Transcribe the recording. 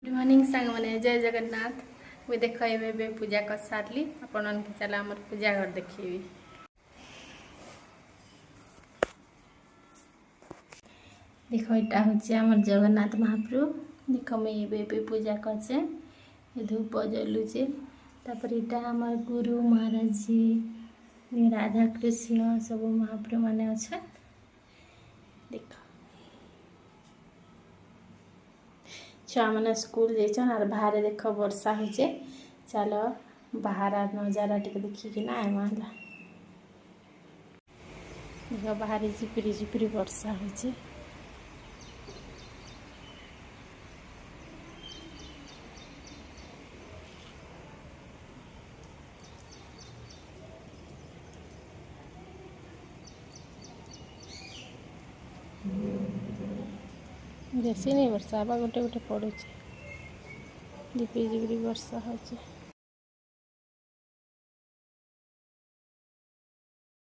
Good morning सांग मैंने जय जगन्नाथ। मुझे देख ए पूजा कर सारी आपण चल आम पूजा घर देखी। देख यहाँ हूँ आम जगन्नाथ महाप्रभु। देख मुझे पूजा करचे धूप जलुचे। तापर यहाँ आम गुरु महाराज जी राधा कृष्ण सब महाप्रभु माने अच्छा। देख छुआ मैंने स्कूल जाइछन और बाहर देख वर्षा होचे। चलो बाहर नजारा टिके देखिकिना आइमा। देख बाहर झिपिरी झिपिरी वर्षा होचे। बेसी नहीं वर्षा बा गोटे गोटे पड़ुचे। झिपिरी झिपिरी वर्षा होचे।